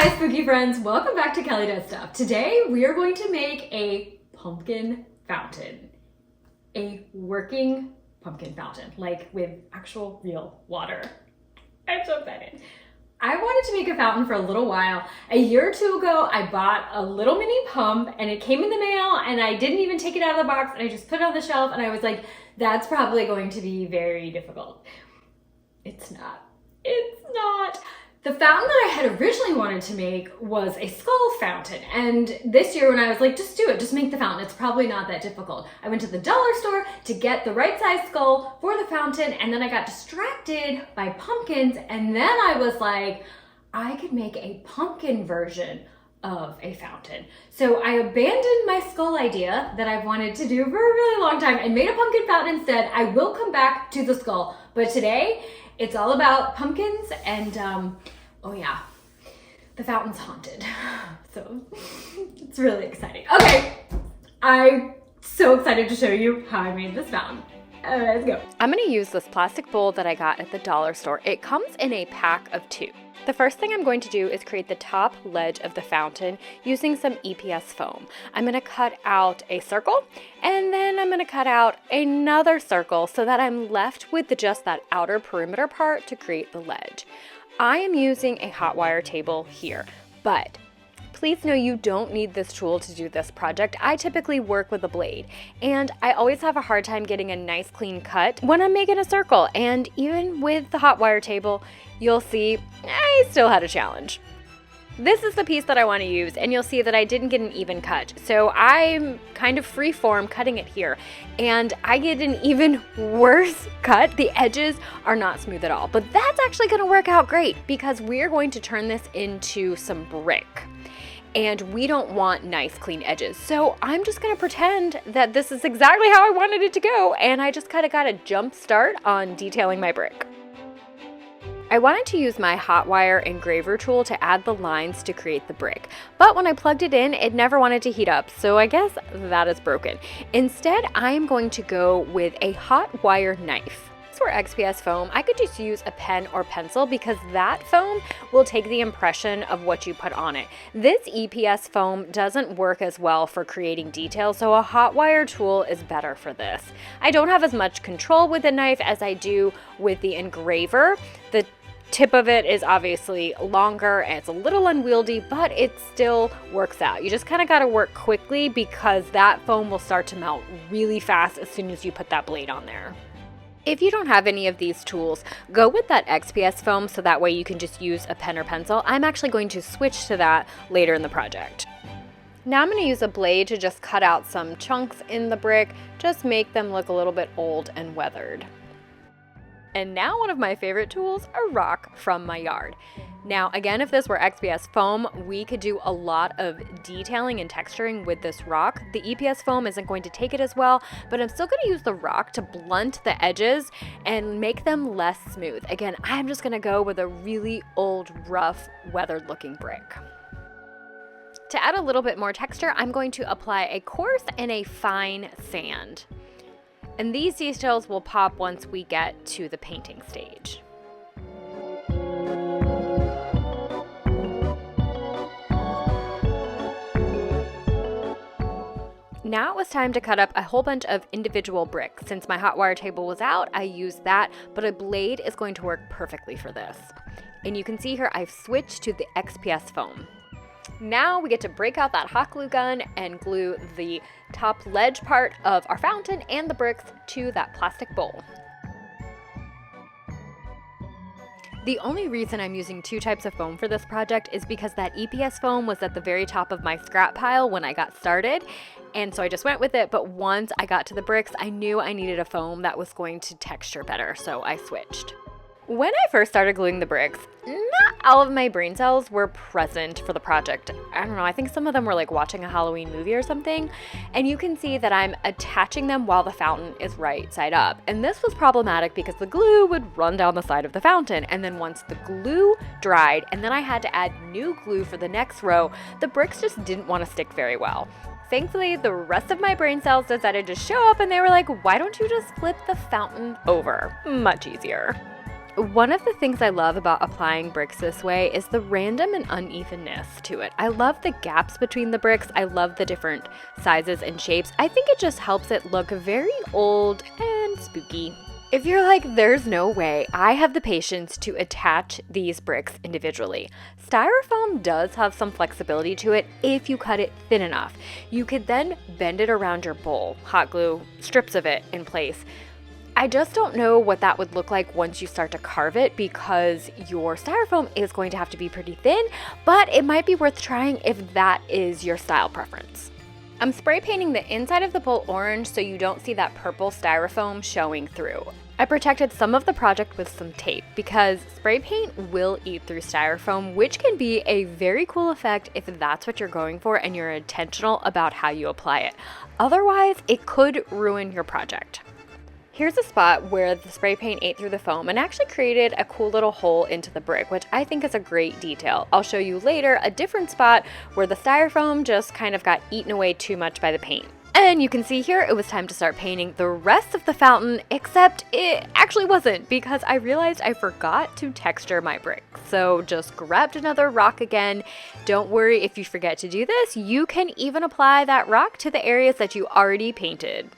Hi spooky friends, welcome back to Kelly Does Stuff. Today we are going to make a pumpkin fountain. A working pumpkin fountain, like with actual real water. I'm so excited. I wanted to make a fountain for a little while. A year or two ago, I bought a little mini pump and it came in the mail and I didn't even take it out of the box and I just put it on the shelf and I was like, that's probably going to be very difficult. It's not. It's not. The fountain that I had originally wanted to make was a skull fountain. And this year when I was like, just do it, just make the fountain. It's probably not that difficult. I went to the dollar store to get the right size skull for the fountain. And then I got distracted by pumpkins. And then I was like, I could make a pumpkin version of a fountain. So I abandoned my skull idea that I've wanted to do for a really long time and made a pumpkin fountain instead. I will come back to the skull, but today it's all about pumpkins and oh yeah, the fountain's haunted. So it's really exciting. Okay, I'm so excited to show you how I made this fountain. Let's go. I'm going to use this plastic bowl that I got at the dollar store. It comes in a pack of 2. The first thing I'm going to do is create the top ledge of the fountain using some EPS foam. I'm going to cut out a circle and then I'm going to cut out another circle so that I'm left with just that outer perimeter part to create the ledge. I am using a hot wire table here, but please know you don't need this tool to do this project. I typically work with a blade, and I always have a hard time getting a nice clean cut when I'm making a circle. And even with the hot wire table, you'll see I still had a challenge. This is the piece that I want to use, and you'll see that I didn't get an even cut. So I'm kind of free form cutting it here, and I get an even worse cut. The edges are not smooth at all, but that's actually going to work out great because we're going to turn this into some brick. And we don't want nice clean edges. So I'm just gonna pretend that this is exactly how I wanted it to go, and I just kind of got a jump start on detailing my brick. I wanted to use my hot wire engraver tool to add the lines to create the brick, but when I plugged it in, it never wanted to heat up, so I guess that is broken. Instead, I am going to go with a hot wire knife. For XPS foam, I could just use a pen or pencil because that foam will take the impression of what you put on it. This EPS foam doesn't work as well for creating details, so a hot wire tool is better for this. I don't have as much control with the knife as I do with the engraver. The tip of it is obviously longer and it's a little unwieldy, but it still works out. You just kind of got to work quickly because that foam will start to melt really fast as soon as you put that blade on there. If you don't have any of these tools, go with that XPS foam so that way you can just use a pen or pencil. I'm actually going to switch to that later in the project. Now I'm going to use a blade to just cut out some chunks in the brick, just make them look a little bit old and weathered. And now one of my favorite tools, a rock from my yard. Now again, if this were XPS foam, we could do a lot of detailing and texturing with this rock. The EPS foam isn't going to take it as well, but I'm still going to use the rock to blunt the edges and make them less smooth. Again, I'm just going to go with a really old, rough, weathered looking brick. To add a little bit more texture, I'm going to apply a coarse and a fine sand. And these details will pop once we get to the painting stage. Now it was time to cut up a whole bunch of individual bricks. Since my hot wire table was out, I used that, but a blade is going to work perfectly for this. And you can see here I've switched to the XPS foam. Now we get to break out that hot glue gun and glue the top ledge part of our fountain and the bricks to that plastic bowl. The only reason I'm using 2 types of foam for this project is because that EPS foam was at the very top of my scrap pile when I got started, and so I just went with it, but once I got to the bricks, I knew I needed a foam that was going to texture better, so I switched. When I first started gluing the bricks, not all of my brain cells were present for the project. I don't know, I think some of them were like watching a Halloween movie or something, and you can see that I'm attaching them while the fountain is right side up. And this was problematic because the glue would run down the side of the fountain, and then once the glue dried and then I had to add new glue for the next row, the bricks just didn't want to stick very well. Thankfully, the rest of my brain cells decided to show up and they were like, why don't you just flip the fountain over? Much easier. One of the things I love about applying bricks this way is the random and unevenness to it. I love the gaps between the bricks. I love the different sizes and shapes. I think it just helps it look very old and spooky. If you're like, there's no way I have the patience to attach these bricks individually, Styrofoam does have some flexibility to it if you cut it thin enough. You could then bend it around your bowl, hot glue strips of it in place. I just don't know what that would look like once you start to carve it because your Styrofoam is going to have to be pretty thin, but it might be worth trying if that is your style preference. I'm spray painting the inside of the bowl orange so you don't see that purple Styrofoam showing through. I protected some of the project with some tape because spray paint will eat through Styrofoam, which can be a very cool effect if that's what you're going for and you're intentional about how you apply it. Otherwise, it could ruin your project. Here's a spot where the spray paint ate through the foam and actually created a cool little hole into the brick, which I think is a great detail. I'll show you later a different spot where the Styrofoam just kind of got eaten away too much by the paint. And you can see here it was time to start painting the rest of the fountain, except it actually wasn't because I realized I forgot to texture my brick. So just grabbed another rock again. Don't worry if you forget to do this, you can even apply that rock to the areas that you already painted.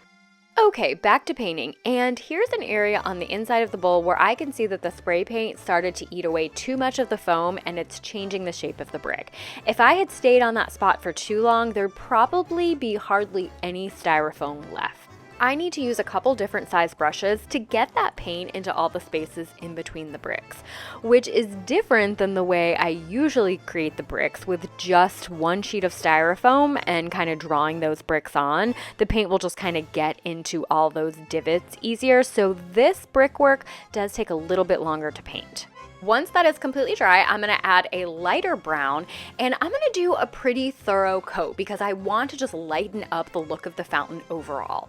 Okay, back to painting, and here's an area on the inside of the bowl where I can see that the spray paint started to eat away too much of the foam and it's changing the shape of the brick. If I had stayed on that spot for too long, there'd probably be hardly any Styrofoam left. I need to use a couple different size brushes to get that paint into all the spaces in between the bricks, which is different than the way I usually create the bricks with just one sheet of Styrofoam and kind of drawing those bricks on. The paint will just kind of get into all those divots easier, so this brickwork does take a little bit longer to paint. Once that is completely dry, I'm going to add a lighter brown and I'm going to do a pretty thorough coat because I want to just lighten up the look of the fountain overall.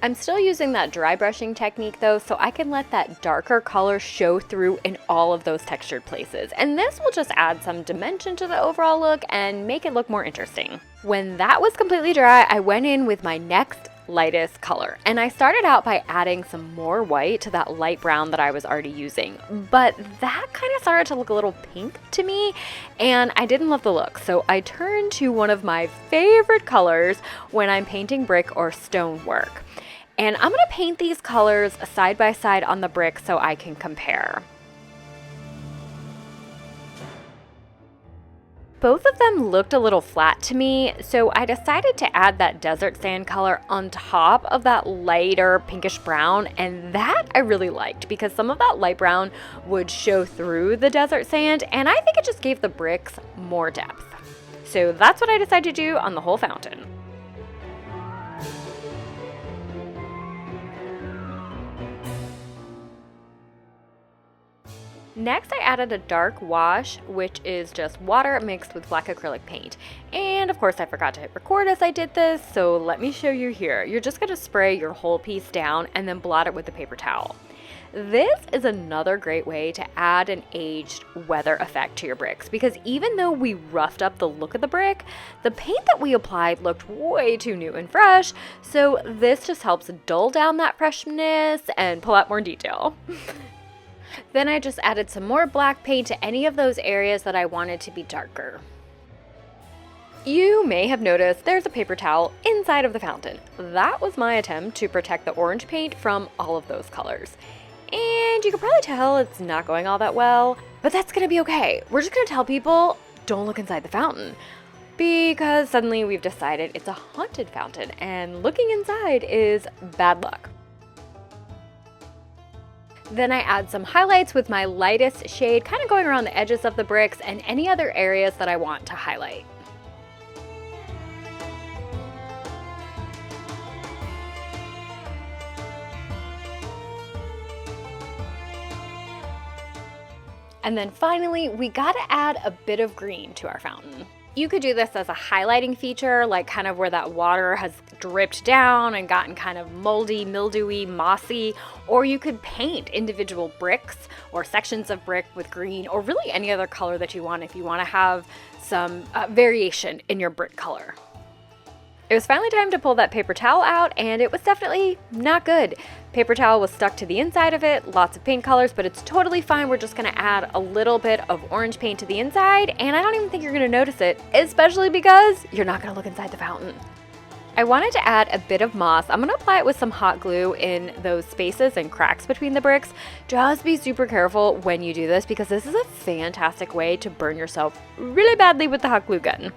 I'm still using that dry brushing technique though, so I can let that darker color show through in all of those textured places. And this will just add some dimension to the overall look and make it look more interesting. When that was completely dry, I went in with my next lightest color. And I started out by adding some more white to that light brown that I was already using. But that kind of started to look a little pink to me, and I didn't love the look. So I turned to one of my favorite colors when I'm painting brick or stone work. And I'm going to paint these colors side by side on the brick so I can compare. Both of them looked a little flat to me, so I decided to add that desert sand color on top of that lighter pinkish brown, and that I really liked because some of that light brown would show through the desert sand, and I think it just gave the bricks more depth. So that's what I decided to do on the whole fountain. Next, I added a dark wash, which is just water mixed with black acrylic paint. And of course, I forgot to hit record as I did this, so let me show you here. You're just going to spray your whole piece down and then blot it with a paper towel. This is another great way to add an aged weather effect to your bricks because even though we roughed up the look of the brick, the paint that we applied looked way too new and fresh, so this just helps dull down that freshness and pull out more detail. Then I just added some more black paint to any of those areas that I wanted to be darker. You may have noticed there's a paper towel inside of the fountain. That was my attempt to protect the orange paint from all of those colors. And you can probably tell it's not going all that well, but that's gonna be okay. We're just gonna tell people, don't look inside the fountain. Because suddenly we've decided it's a haunted fountain and looking inside is bad luck. Then I add some highlights with my lightest shade, kind of going around the edges of the bricks and any other areas that I want to highlight. And then finally, we gotta add a bit of green to our fountain. You could do this as a highlighting feature, like kind of where that water has dripped down and gotten kind of moldy, mildewy, mossy, or you could paint individual bricks or sections of brick with green, or really any other color that you want if you want to have some variation in your brick color. It was finally time to pull that paper towel out, and it was definitely not good. Paper towel was stuck to the inside of it, lots of paint colors, but it's totally fine. We're just gonna add a little bit of orange paint to the inside, and I don't even think you're gonna notice it, especially because you're not gonna look inside the fountain. I wanted to add a bit of moss. I'm gonna apply it with some hot glue in those spaces and cracks between the bricks. Just be super careful when you do this because this is a fantastic way to burn yourself really badly with the hot glue gun.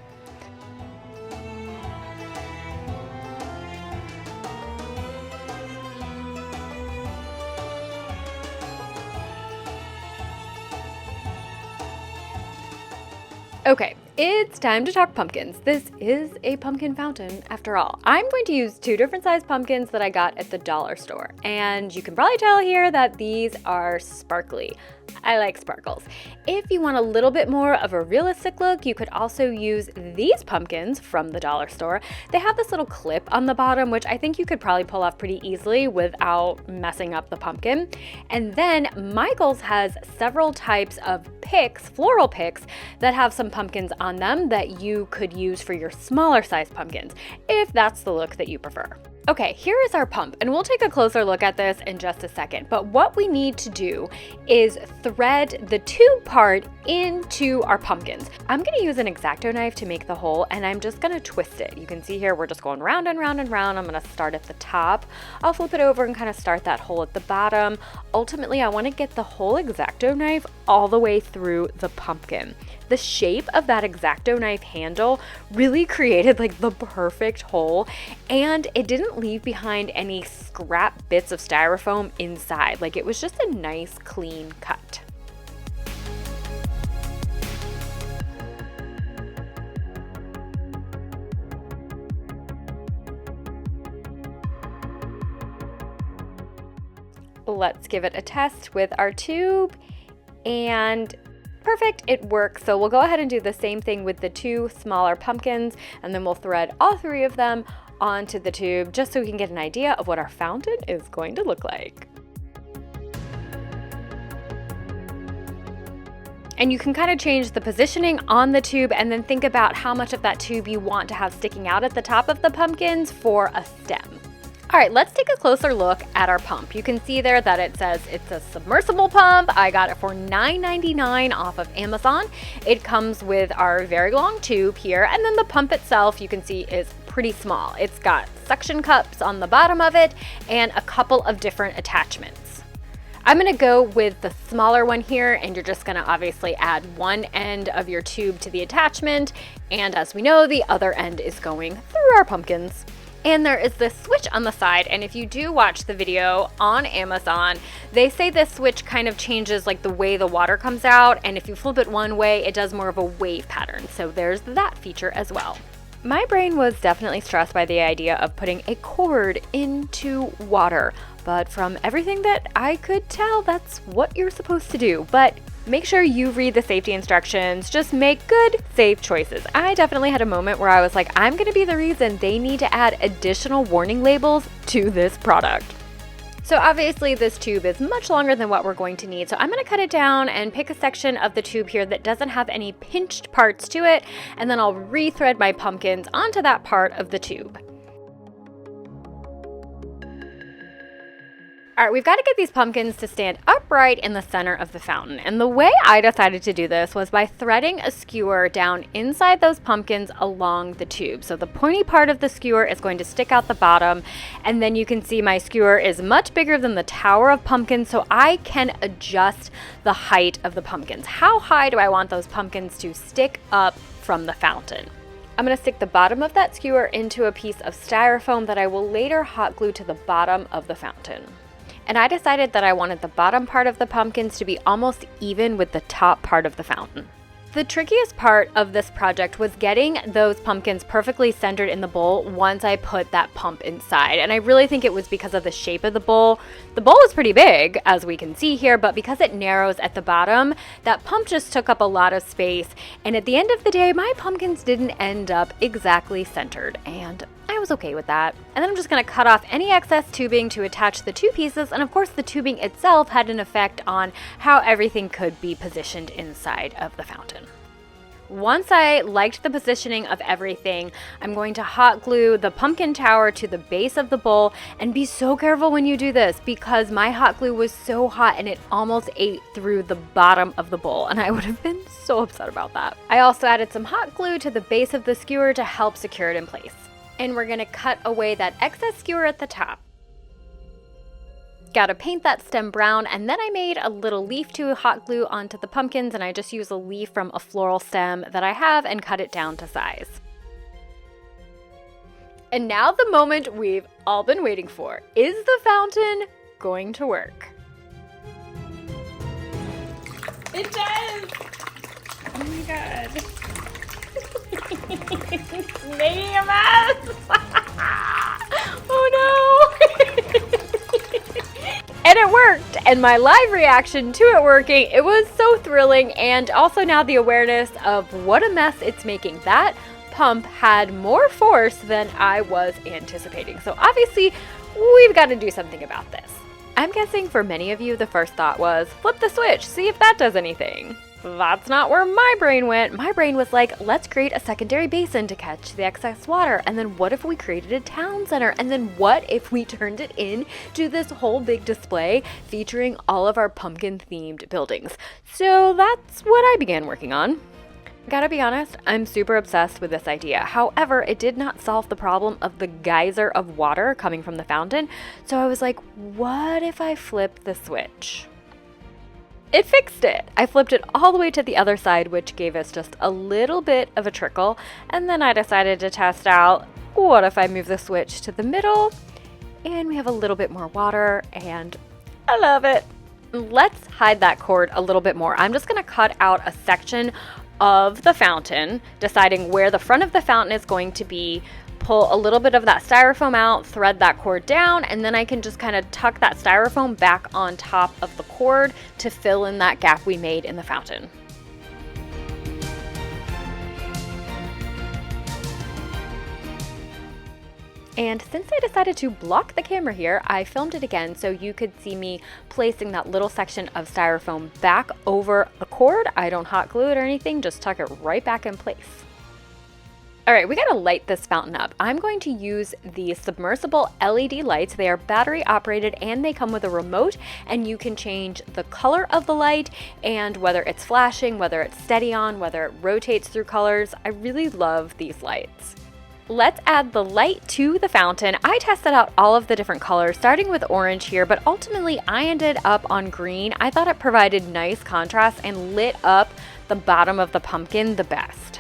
Okay, it's time to talk pumpkins. This is a pumpkin fountain after all. I'm going to use 2 different size pumpkins that I got at the dollar store. And you can probably tell here that these are sparkly. I like sparkles. If you want a little bit more of a realistic look, you could also use these pumpkins from the dollar store. They have this little clip on the bottom, which I think you could probably pull off pretty easily without messing up the pumpkin. And then Michael's has several types of picks, floral picks, that have some pumpkins on them that you could use for your smaller size pumpkins, if that's the look that you prefer. Okay, here is our pump, and we'll take a closer look at this in just a second. But what we need to do is thread the tube part into our pumpkins. I'm gonna use an X-Acto knife to make the hole, and I'm just gonna twist it. You can see here, we're just going round and round and round. I'm gonna start at the top. I'll flip it over and kind of start that hole at the bottom. Ultimately, I wanna get the whole X-Acto knife all the way through the pumpkin. The shape of that X-Acto knife handle really created like the perfect hole, and it didn't leave behind any scrap bits of styrofoam inside. Like, it was just a nice clean cut. Let's give it a test with our tube, and perfect, it works. So we'll go ahead and do the same thing with the 2 smaller pumpkins, and then we'll thread all 3 of them onto the tube just so we can get an idea of what our fountain is going to look like. And you can kind of change the positioning on the tube and then think about how much of that tube you want to have sticking out at the top of the pumpkins for a stem. All right, let's take a closer look at our pump. You can see there that it says it's a submersible pump. I got it for $9.99 off of Amazon. It comes with our very long tube here, and then the pump itself, you can see, is pretty small. It's got suction cups on the bottom of it and a couple of different attachments. I'm gonna go with the smaller one here, and you're just gonna obviously add one end of your tube to the attachment, and as we know, the other end is going through our pumpkins. And there is this switch on the side, and if you do watch the video on Amazon, they say this switch kind of changes like the way the water comes out, and if you flip it one way, it does more of a wave pattern. So there's that feature as well. My brain was definitely stressed by the idea of putting a cord into water, but from everything that I could tell, that's what you're supposed to do. But make sure you read the safety instructions. Just make good, safe choices. I definitely had a moment where I was like, I'm gonna be the reason they need to add additional warning labels to this product. So obviously this tube is much longer than what we're going to need. So I'm gonna cut it down and pick a section of the tube here that doesn't have any pinched parts to it. And then I'll rethread my pumpkins onto that part of the tube. All right, we've got to get these pumpkins to stand upright in the center of the fountain. And the way I decided to do this was by threading a skewer down inside those pumpkins along the tube. So the pointy part of the skewer is going to stick out the bottom. And then you can see my skewer is much bigger than the tower of pumpkins, so I can adjust the height of the pumpkins. How high do I want those pumpkins to stick up from the fountain? I'm going to stick the bottom of that skewer into a piece of styrofoam that I will later hot glue to the bottom of the fountain. And I decided that I wanted the bottom part of the pumpkins to be almost even with the top part of the fountain. The trickiest part of this project was getting those pumpkins perfectly centered in the bowl once I put that pump inside. And I really think it was because of the shape of the bowl. The bowl is pretty big, as we can see here, but because it narrows at the bottom, that pump just took up a lot of space. And at the end of the day, my pumpkins didn't end up exactly centered, and I was okay with that. And then I'm just going to cut off any excess tubing to attach the 2 pieces, and of course the tubing itself had an effect on how everything could be positioned inside of the fountain. Once I liked the positioning of everything, I'm going to hot glue the pumpkin tower to the base of the bowl, and be so careful when you do this because my hot glue was so hot and it almost ate through the bottom of the bowl, and I would have been so upset about that. I also added some hot glue to the base of the skewer to help secure it in place. And we're gonna cut away that excess skewer at the top. Gotta paint that stem brown, and then I made a little leaf to hot glue onto the pumpkins, and I just used a leaf from a floral stem that I have and cut it down to size. And now the moment we've all been waiting for. Is the fountain going to work? It does! Oh my god. Making a mess! Oh no! And it worked! And my live reaction to it working, it was so thrilling, and also now the awareness of what a mess it's making. That pump had more force than I was anticipating. So obviously, we've got to do something about this. I'm guessing for many of you, the first thought was, flip the switch, see if that does anything. That's not where my brain went. My brain was like, let's create a secondary basin to catch the excess water. And then what if we created a town center? And then what if we turned it into this whole big display featuring all of our pumpkin themed buildings? So that's what I began working on. Gotta be honest, I'm super obsessed with this idea. However, it did not solve the problem of the geyser of water coming from the fountain. So I was like, what if I flip the switch? It fixed it. I flipped it all the way to the other side, which gave us just a little bit of a trickle. And then I decided to test out, what if I move the switch to the middle and we have a little bit more water, and I love it. Let's hide that cord a little bit more. I'm just gonna cut out a section of the fountain, deciding where the front of the fountain is going to be, pull a little bit of that styrofoam out, thread that cord down, and then I can just kind of tuck that styrofoam back on top of the cord to fill in that gap we made in the fountain. And since I decided to block the camera here, I filmed it again so you could see me placing that little section of styrofoam back over a cord. I don't hot glue it or anything, just tuck it right back in place. All right, we gotta light this fountain up. I'm going to use the submersible LED lights. They are battery operated and they come with a remote, and you can change the color of the light and whether it's flashing, whether it's steady on, whether it rotates through colors. I really love these lights. Let's add the light to the fountain. I tested out all of the different colors, starting with orange here, but ultimately I ended up on green. I thought it provided nice contrast and lit up the bottom of the pumpkin the best.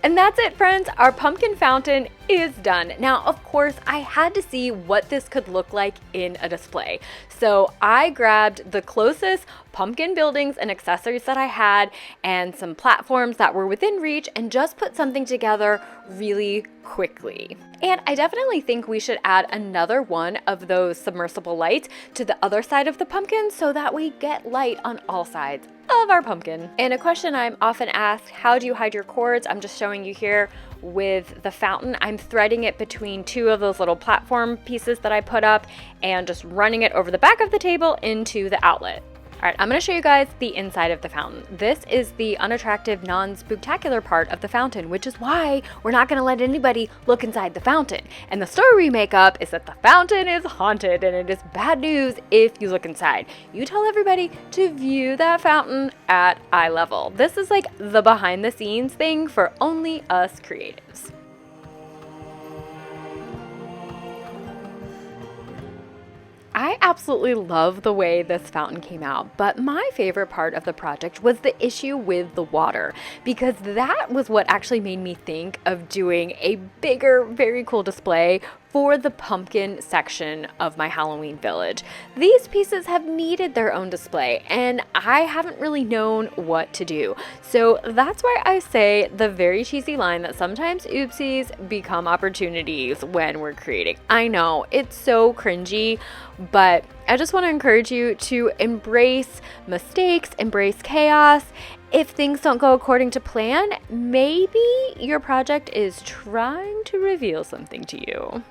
And that's it, friends. Our pumpkin fountain is done. Now, of course, I had to see what this could look like in a display. So I grabbed the closest pumpkin buildings and accessories that I had and some platforms that were within reach and just put something together really quickly. And I definitely think we should add another one of those submersible lights to the other side of the pumpkin so that we get light on all sides of our pumpkin. And a question I'm often asked, how do you hide your cords? I'm just showing you here with the fountain. I'm threading it between two of those little platform pieces that I put up and just running it over the back of the table into the outlet. All right, I'm gonna show you guys the inside of the fountain. This is the unattractive, non-spooktacular part of the fountain, which is why we're not gonna let anybody look inside the fountain. And the story we make up is that the fountain is haunted, and it is bad news if you look inside. You tell everybody to view that fountain at eye level. This is like the behind the scenes thing for only us creatives. I absolutely love the way this fountain came out, but my favorite part of the project was the issue with the water, because that was what actually made me think of doing a bigger, very cool display for the pumpkin section of my Halloween village. These pieces have needed their own display, and I haven't really known what to do. So that's why I say the very cheesy line that sometimes oopsies become opportunities when we're creating. I know, it's so cringy, but I just want to encourage you to embrace mistakes, embrace chaos. If things don't go according to plan, maybe your project is trying to reveal something to you.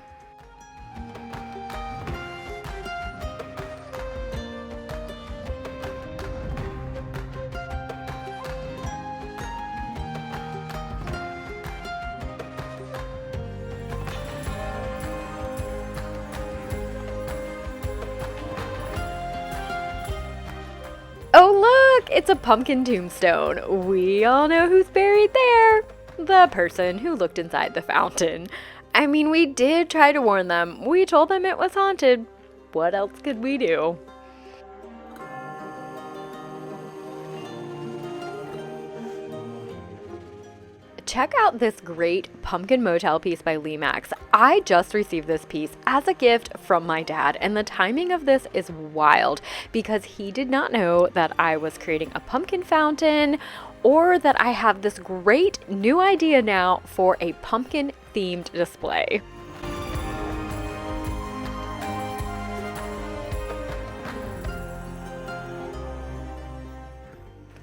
it's a pumpkin tombstone. We all know who's buried there. The person who looked inside the fountain. I mean, we did try to warn them. We told them it was haunted. What else could we do? Check out this great pumpkin motel piece by Lemax. I just received this piece as a gift from my dad, and the timing of this is wild because he did not know that I was creating a pumpkin fountain or that I have this great new idea now for a pumpkin themed display.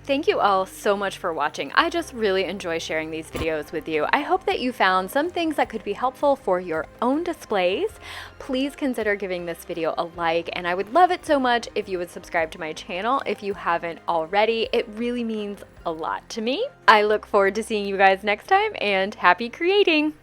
Thank you all so much for watching. I just really enjoy sharing these videos with you. I hope that you found some things that could be helpful for your own displays. Please consider giving this video a like, and I would love it so much if you would subscribe to my channel if you haven't already. It really means a lot to me. I look forward to seeing you guys next time, and happy creating!